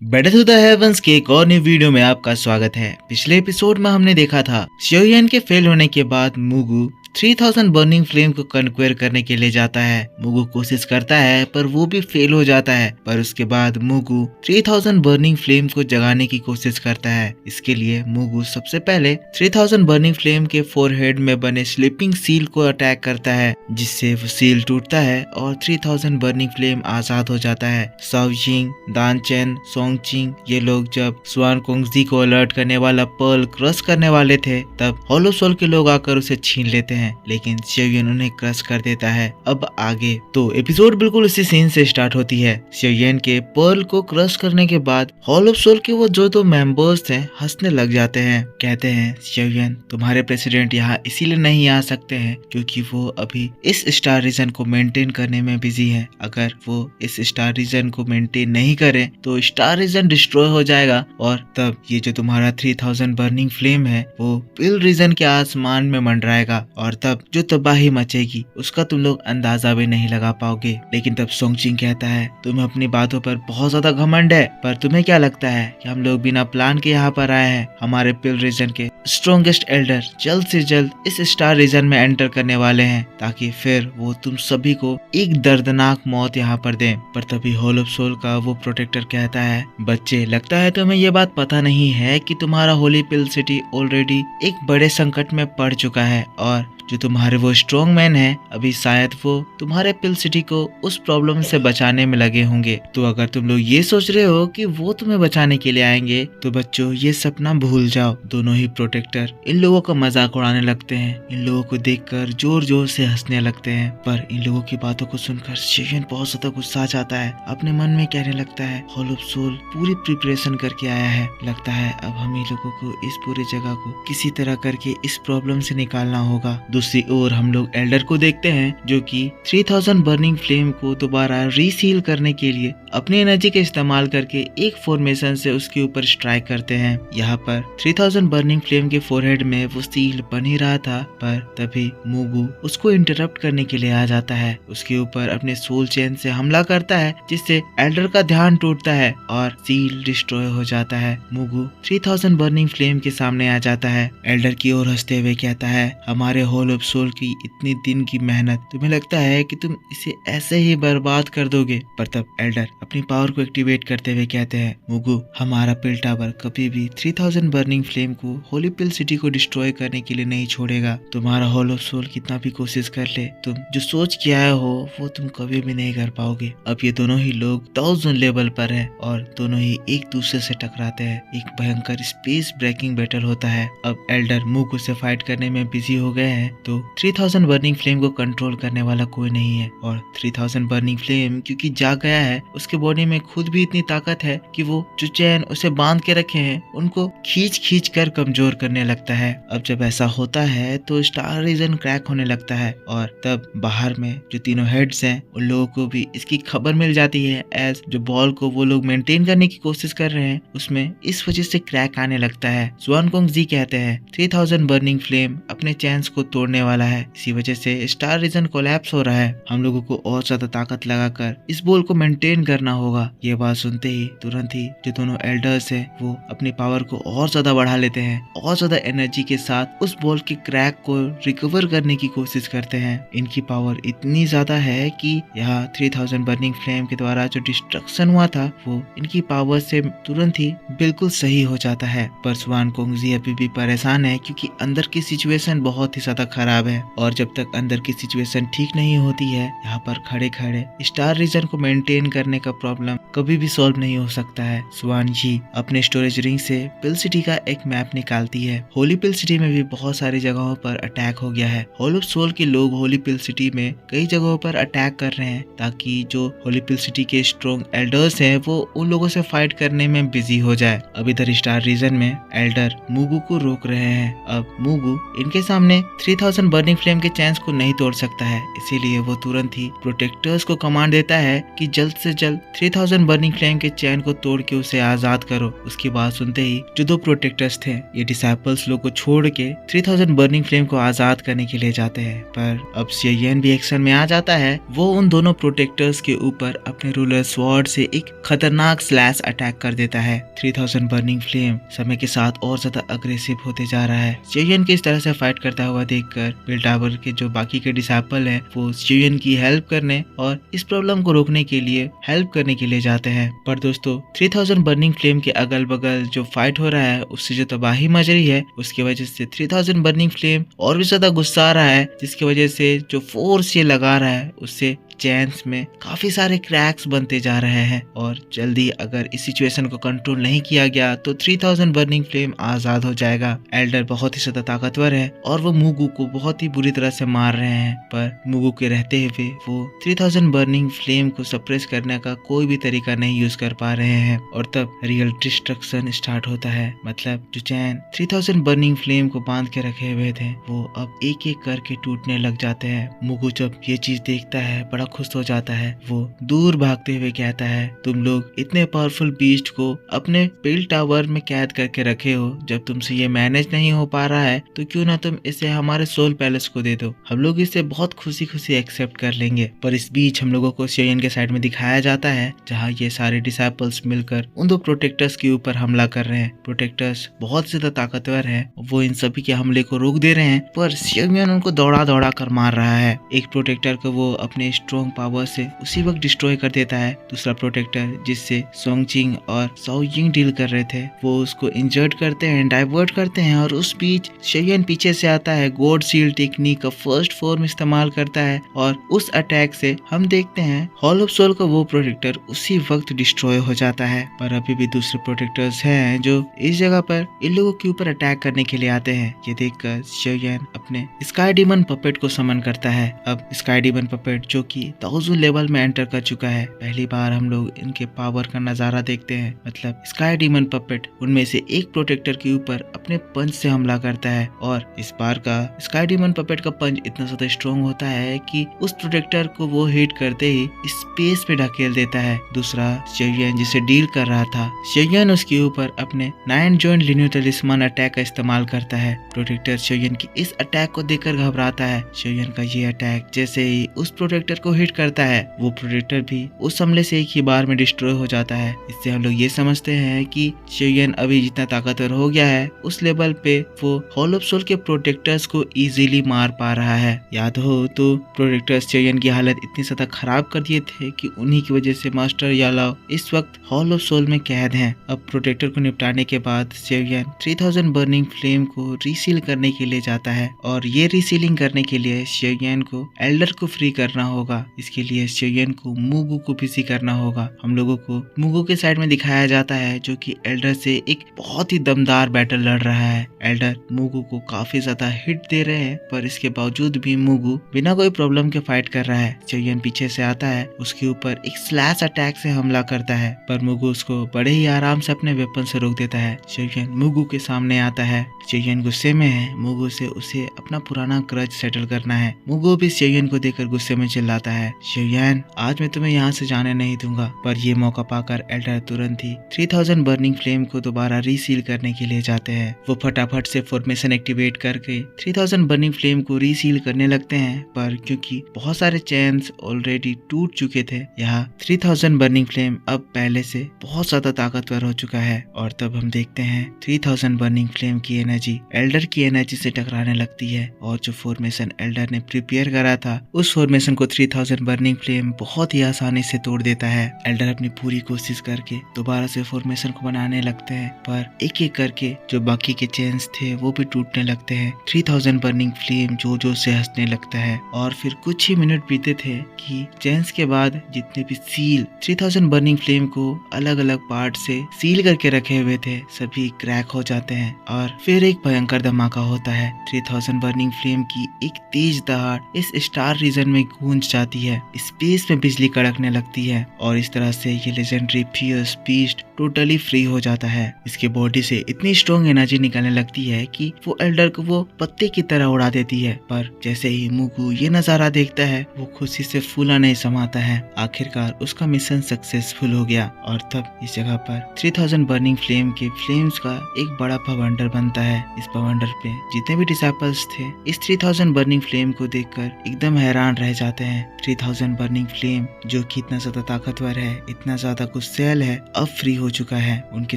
Better to the heavens के एक और नई वीडियो में आपका स्वागत है। पिछले एपिसोड में हमने देखा था शियोयन के फेल होने के बाद मुगु 3000 बर्निंग फ्लेम को कन्क्वेयर करने के लिए जाता है। मुगु कोशिश करता है पर वो भी फेल हो जाता है। पर उसके बाद मुगु 3000 बर्निंग फ्लेम को जगाने की कोशिश करता है। इसके लिए मुगु सबसे पहले 3000 बर्निंग फ्लेम के फोरहेड में बने स्लीपिंग सील को अटैक करता है, जिससे वो सील टूटता है और 3000 बर्निंग फ्लेम आजाद हो जाता है। साओजिंग, दानचेन, सोंगचिंग ये लोग जब स्वान कोंगजी को अलर्ट करने वाला पर्ल क्रश करने वाले थे, तब होलो सोल के लोग आकर उसे छीन लेते हैं, लेकिन शियोयन उन्हें क्रश कर देता है। अब आगे तो एपिसोड बिल्कुल इसी सीन से स्टार्ट होती है। शियोयन के पर्ल को क्रश करने के बाद होलो सोल के वो जो दो मेंबर्स थे हंसने लग जाते हैं। कहते हैं, शियोयन तुम्हारे प्रेसिडेंट यहाँ इसीलिए नहीं आ सकते हैं क्योंकि वो अभी इस स्टार रीजन को मेंटेन करने में बिजी है। अगर वो इस स्टार रीजन को मेंटेन नहीं करे तो स्टार रीजन डिस्ट्रॉय हो जाएगा और तब ये जो तुम्हारा 3000 बर्निंग फ्लेम है वो पिल रीजन के आसमान में मंडराएगा और तब जो तबाही मचेगी उसका तुम लोग अंदाजा भी नहीं लगा पाओगे। लेकिन तब सोंगचिंग कहता है, तुम्हें अपनी बातों पर बहुत ज्यादा घमंड है, पर तुम्हें क्या लगता है कि हम लोग बिना प्लान के यहाँ पर आए हैं? हमारे पिल रीजन के स्ट्रॉन्गेस्ट एल्डर जल्द से जल्द इस स्टार रीजन में एंटर करने वाले हैं ताकि फिर वो तुम सभी को एक दर्दनाक मौत यहाँ पर दें। पर तभी होलो सोल का वो प्रोटेक्टर कहता है, बच्चे लगता है तुम्हें ये बात पता नहीं है कि तुम्हारा होली पिल सिटी ऑलरेडी एक बड़े संकट में पड़ चुका है और जो तुम्हारे वो स्ट्रॉन्ग मैन है अभी शायद वो तुम्हारे पिल सिटी को उस प्रॉब्लम से बचाने में लगे होंगे। तो अगर तुम लोग ये सोच रहे हो कि वो तुम्हें बचाने के लिए आएंगे तो बच्चों ये सपना भूल जाओ। दोनों ही प्रोटेक्टर इन लोगों का मजाक उड़ाने लगते हैं। इन लोगों को देखकर जोर जोर से हंसने लगते हैं। पर इन लोगों की बातों को सुनकर शियोयन बहुत ज्यादा गुस्सा आ जाता है। अपने मन में कहने लगता है, होलो सोल पूरी प्रिपरेशन करके आया है, लगता है अब हम ही लोगों को इस पूरी जगह को किसी तरह करके इस प्रॉब्लम से निकालना होगा। दूसरी ओर हम लोग एल्डर को देखते हैं जो कि 3000 बर्निंग फ्लेम को दोबारा रीसील करने के लिए अपनी एनर्जी का इस्तेमाल करके एक फॉर्मेशन से उसके ऊपर स्ट्राइक करते हैं। यहाँ पर 3000 बर्निंग फ्लेम के फोरहेड में वो सील बन ही रहा था, पर तभी मुगु उसको इंटरप्ट करने के लिए आ जाता है। उसके ऊपर अपने सोल चेन से हमला करता है जिससे एल्डर का ध्यान टूटता है और सील डिस्ट्रॉय हो जाता है। मुगु 3000 बर्निंग फ्लेम के सामने आ जाता है। एल्डर की ओर हंसते हुए कहता है, हमारे होलो सोल की इतनी दिन की मेहनत, तुम्हें लगता है कि तुम इसे ऐसे ही बर्बाद कर दोगे? पर तब एल्डर अपनी पावर को एक्टिवेट करते हुए कहते हैं, मुगु हमारा पिल टावर कभी भी 3000 बर्निंग फ्लेम को होली पिल सिटी को डिस्ट्रॉय करने के लिए नहीं छोड़ेगा। तुम्हारा होलो सोल कितना भी कोशिश कर ले, तुम जो सोच के आए हो वो तुम कभी भी नहीं कर पाओगे। अब ये दोनों ही लोग 1000 लेवल पर है और दोनों ही एक दूसरे से टकराते हैं। एक भयंकर स्पेस ब्रेकिंग बैटल होता है। अब एल्डर मुगु से फाइट करने में बिजी हो गए हैं तो 3000 बर्निंग फ्लेम को कंट्रोल करने वाला कोई नहीं है और 3000 बर्निंग फ्लेम क्योंकि जाग गया है, उसके बॉडी में खुद भी इतनी ताकत है कि वो जो चैन उसे बांध के रखे हैं उनको खींच खींच कर कमजोर करने लगता है। अब जब ऐसा होता है तो स्टार रीजन क्रैक होने लगता है और तब बाहर में जो तीनों हेड्स हैं उन लोगों को भी इसकी खबर मिल जाती है। एज जो बॉल को वो लोग मेंटेन करने की कोशिश कर रहे हैं उसमें इस वजह से क्रैक आने लगता है। स्वान कोंगजी कहते हैं 3000 बर्निंग फ्लेम अपने चैन्स को तोड़ने वाला है, इसी वजह से स्टार रीजन कोलैप्स हो रहा है। हम लोगों को और ज्यादा ताकत लगाकर इस बॉल को मेंटेन करना होगा। ये बात सुनते ही तुरंत ही जो दोनों एल्डर्स हैं वो अपनी पावर को और ज्यादा बढ़ा लेते हैं और ज्यादा एनर्जी के साथ उस बॉल के क्रैक को रिकवर करने की कोशिश करते हैं। इनकी पावर इतनी ज्यादा है कि यहाँ 3000 बर्निंग फ्लेम के द्वारा जो डिस्ट्रक्शन हुआ था वो इनकी पावर से तुरंत ही बिल्कुल सही हो जाता है। पर स्वान कोंगजी अभी भी परेशान है क्योंकि अंदर की सिचुएशन बहुत ही ज्यादा खराब है और जब तक अंदर की सिचुएशन ठीक नहीं होती है यहाँ पर खड़े खड़े स्टार रीजन को मेंटेन करने का प्रॉब्लम कभी भी सॉल्व नहीं हो सकता है। स्वान जी अपने स्टोरेज रिंग से पिल सिटी का एक मैप निकालती है। होली पिल सिटी में भी बहुत सारी जगहों पर अटैक हो गया है। होलो सोल के लोग होली पिल सिटी में कई जगहों पर अटैक कर रहे हैं ताकि जो होली पिल सिटी के स्ट्रॉन्ग एल्डर्स हैं वो उन लोगों से फाइट करने में बिजी हो जाए। अब इधर स्टार रीजन में एल्डर मुगु को रोक रहे हैं। अब मुगु इनके सामने 3000 बर्निंग फ्लेम के चैन्स को नहीं तोड़ सकता है, इसीलिए वो तुरंत ही प्रोटेक्टर्स को कमांड देता है कि जल्द से जल्द 3000 बर्निंग फ्लेम के चैन को तोड़ के उसे आजाद करो। उसकी बात सुनते ही जो 2 प्रोटेक्टर्स थे ये डिसाइपल्स लोग को छोड़ के 3000 बर्निंग फ्लेम को आजाद करने के लिए जाते हैं, पर अब शेयन भी एक्शन में आ जाता है। वो उन दोनों प्रोटेक्टर्स के ऊपर अपने रूलर स्वॉर्ड से एक खतरनाक स्लैश अटैक कर देता है। 3000 बर्निंग फ्लेम समय के साथ और ज्यादा अग्रेसिव होते जा रहा है। शेयन की इस तरह से फाइट करता हुआ देखकर बेल टावर के जो बाकी के डिसाइपल हैं वो शेयन की हेल्प करने और इस प्रॉब्लम को रोकने के लिए हेल्प करने के लिए जाते हैं। पर दोस्तों 3000 बर्निंग फ्लेम के अगल बगल जो फाइट हो रहा है उससे जो तबाही मच रही है उसकी वजह से 3000 बर्निंग फ्लेम और भी ज्यादा गुस्सा आ रहा है, जिसकी वजह से जो फोर्स ये लगा रहा है उससे चैन्स में काफी सारे क्रैक्स बनते जा रहे हैं और जल्दी अगर इस सिचुएशन को कंट्रोल नहीं किया गया तो 3000 बर्निंग फ्लेम आजाद हो जाएगा। एल्डर बहुत ही ज्यादा ताकतवर है और वो मुगु को बहुत ही बुरी तरह से मार रहे हैं, पर मुगु के रहते हुए वो 3000 बर्निंग फ्लेम को सप्रेस करने का कोई भी तरीका नहीं यूज कर पा रहे हैं। और तब रियल डिस्ट्रक्शन स्टार्ट होता है, मतलब जो चैन 3000 बर्निंग फ्लेम को बांध के रखे हुए थे वो अब एक एक करके टूटने लग जाते हैं। मुगु जब ये चीज देखता है बड़ा खुश हो जाता है। वो दूर भागते हुए कहता है, तुम लोग इतने पावरफुल बीस्ट को अपने बेल टावर में कैद करके रखे हो, जब तुमसे ये मैनेज नहीं हो पा रहा है तो क्यों ना तुम इसे हमारे सोल पैलेस को दे दो, हम लोग इसे बहुत खुशी खुशी एक्सेप्ट कर लेंगे। पर इस बीच हम लोगों को शेयन के साइड में दिखाया जाता है जहाँ ये सारे डिसाइपल्स मिलकर उन 2 प्रोटेक्टर्स के ऊपर हमला कर रहे हैं। प्रोटेक्टर्स बहुत ज्यादा ताकतवर है, वो इन सभी के हमले को रोक दे रहे हैं, पर शेयन उनको दौड़ा दौड़ा कर मार रहा है। एक प्रोटेक्टर को वो अपने स्ट्रॉन्ग पावर से उसी वक्त डिस्ट्रॉय कर देता है। दूसरा प्रोटेक्टर जिससे सोंगचिंग और साओयिंग डील कर रहे थे वो उसको इंजर्ड करते हैं, डाइवर्ट करते हैं और उस बीच शेयन पीछे से आता है, गॉड सील टेक्निक का फर्स्ट फॉर्म इस्तेमाल करता है और उस अटैक से हम देखते हैं हॉल ऑफ सोल का वो प्रोटेक्टर उसी वक्त डिस्ट्रॉय हो जाता है। पर अभी भी दूसरे प्रोटेक्टर्स हैं जो इस जगह पर इन लोगों के ऊपर अटैक करने के लिए आते हैं। ये देखकर शेयन अपने स्काई डीमन पपेट को समन करता है। अब स्काई डीमन पपेट जो कि 1000 लेवल में एंटर कर चुका है, पहली बार हम लोग इनके पावर का नजारा देखते हैं। मतलब स्काई डीमन पपेट उनमें से एक प्रोटेक्टर के ऊपर अपने पंच से हमला करता है और इस बार का स्काई डीमन पपेट का पंच इतना ज्यादा स्ट्रॉन्ग होता है कि उस प्रोटेक्टर को वो हिट करते ही स्पेस में ढकेल देता है। दूसरा शेयन जिसे डील कर रहा था, शेयन उसके ऊपर अपने 9 जॉइंट लिन्यू टलिस्मान अटैक का इस्तेमाल करता है। प्रोटेक्टर शेयन की इस अटैक को देखकर घबराता है। शेयन का ये अटैक जैसे ही उस प्रोटेक्टर को हिट करता है वो प्रोटेक्टर भी उस हमले से एक ही बार में डिस्ट्रॉय हो जाता है। इससे हम लोग ये समझते हैं कि शेयन अभी जितना ताकतवर हो गया है उस लेवल पे वो हॉल ऑफ सोल के प्रोटेक्टर्स को इजीली मार पा रहा है। याद हो तो प्रोटेक्टर्स शेयन की हालत इतनी ज्यादा खराब कर दिए थे कि उन्हीं की वजह से मास्टर यालाओ इस वक्त हॉल ऑफ सोल में कैद हैं। अब प्रोटेक्टर को निपटाने के बाद शेयन 3000 बर्निंग फ्लेम को रीसील करने के लिए जाता है और ये रीसीलिंग करने के लिए शेयन को एल्डर को फ्री करना होगा। इसके लिए शेयन को मुगु को बिजी करना होगा। हम लोगों को मुगु के साइड में दिखाया जाता है जो कि एल्डर से एक बहुत ही दमदार बैटल लड़ रहा है। एल्डर मुगु को काफी ज्यादा हिट दे रहे हैं, पर इसके बावजूद भी मुगु बिना कोई प्रॉब्लम के फाइट कर रहा है। शेयन पीछे से आता है, उसके ऊपर एक स्लैश अटैक से हमला करता है, पर मुगु उसको बड़े ही आराम से अपने वेपन से रोक देता है। शेयन मुगु के सामने आता है। शेयन गुस्से में है, मुगु से उसे अपना पुराना ग्रज सेटल करना है। मुगु भी शेयन को देखकर गुस्से में चिल्लाता है, शेयन आज मैं तुम्हें यहाँ से जाने नहीं दूंगा। पर ये मौका पाकर एल्डर तुरंत ही 3000 बर्निंग फ्लेम को दोबारा रीसील करने के लिए जाते हैं। वो फटाफट से फॉर्मेशन एक्टिवेट करके 3000 बर्निंग फ्लेम को रीसील करने लगते हैं, पर क्योंकि बहुत सारे चैन्स ऑलरेडी टूट चुके थे, यहाँ 3000 बर्निंग फ्लेम अब पहले से बहुत ज्यादा ताकतवर हो चुका है। और तब हम देखते हैं 3000 बर्निंग फ्लेम की एनर्जी एल्डर की एनर्जी से टकराने लगती है और जो फॉर्मेशन एल्डर ने प्रिपेयर करा था उस फॉर्मेशन को 3000 बर्निंग फ्लेम बहुत ही आसानी से तोड़ देता है। एल्डर अपनी पूरी कोशिश करके दोबारा से फॉर्मेशन को बनाने लगते हैं, पर एक एक करके जो बाकी के चेन्स थे वो भी टूटने लगते हैं। 3000 बर्निंग फ्लेम जो से हंसने लगता है और फिर कुछ ही मिनट बीते थे कि चेन्स के बाद जितने भी सील 3000 बर्निंग फ्लेम को अलग अलग पार्ट से सील करके रखे हुए थे सभी क्रैक हो जाते हैं और फिर एक भयंकर धमाका होता है। 3000 बर्निंग फ्लेम की एक तेज दहाड़ इस स्टार रीजन में गूंज जाती जाती है, स्पेस में बिजली कड़कने लगती है और इस तरह से ये legendary fierce beast totally free हो जाता है। इसके बॉडी से इतनी स्ट्रॉन्ग एनर्जी निकलने लगती है कि वो एल्डर को वो पत्ते की तरह उड़ा देती है। पर जैसे ही मुगु ये नजारा देखता है वो खुशी से फूला नहीं समाता है। आखिरकार उसका मिशन सक्सेसफुल हो गया और तब इस जगह पर 3000 बर्निंग फ्लेम के फ्लेम्स का एक बड़ा भवंडर बनता है। इस भवंडर पे जितने भी डिसाइपल्स थे इस 3000 बर्निंग फ्लेम को देखकर एकदम हैरान रह जाते हैं। 3000 बर्निंग फ्लेम जो कि इतना ज्यादा ताकतवर है, इतना ज्यादा गुस्सैल है, अब फ्री हो चुका है। उनके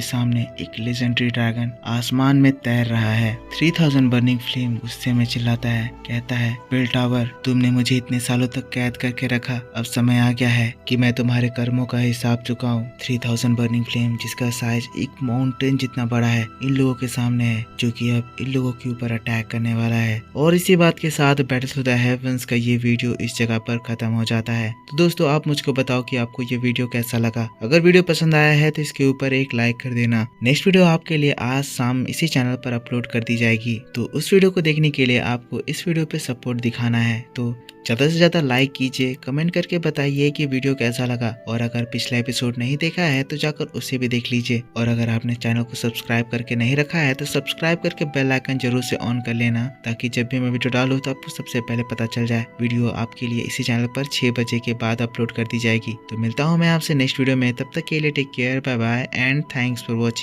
सामने एक लेजेंडरी ड्रैगन आसमान में तैर रहा है। 3000 बर्निंग फ्लेम गुस्से में चिल्लाता है, कहता है, बेल टावर, तुमने मुझे इतने सालों तक कैद करके रखा, अब समय आ गया है कि मैं तुम्हारे कर्मों का हिसाब चुकाऊं। 3000 बर्निंग फ्लेम जिसका साइज एक माउंटेन जितना बड़ा है इन लोगों के सामने है, जो कि अब इन लोगों के ऊपर अटैक करने वाला है। और इसी बात के साथ बैटल टू द हेवंस का ये वीडियो इस जगह पर खत्म हो जाता है। तो दोस्तों आप मुझको बताओ कि आपको ये वीडियो कैसा लगा। अगर वीडियो पसंद आया है तो इसके ऊपर एक लाइक कर देना। नेक्स्ट वीडियो आपके लिए आज शाम इसी चैनल पर अपलोड कर दी जाएगी, तो उस वीडियो को देखने के लिए आपको इस वीडियो पे सपोर्ट दिखाना है। तो ज्यादा से ज्यादा लाइक कीजिए, कमेंट करके बताइए कि वीडियो कैसा लगा। और अगर पिछला एपिसोड नहीं देखा है तो जाकर उसे भी देख लीजिए। और अगर आपने चैनल को सब्सक्राइब करके नहीं रखा है तो सब्सक्राइब करके बेल आइकन जरूर से ऑन कर लेना, ताकि जब भी मैं वीडियो डालूं तो आपको सबसे पहले पता चल जाए। वीडियो आपके लिए इसी चैनल पर 6 बजे के बाद अपलोड कर दी जाएगी। तो मिलता हूँ मैं आपसे नेक्स्ट वीडियो में, तब तक के लिए take care, bye bye and thanks for watching.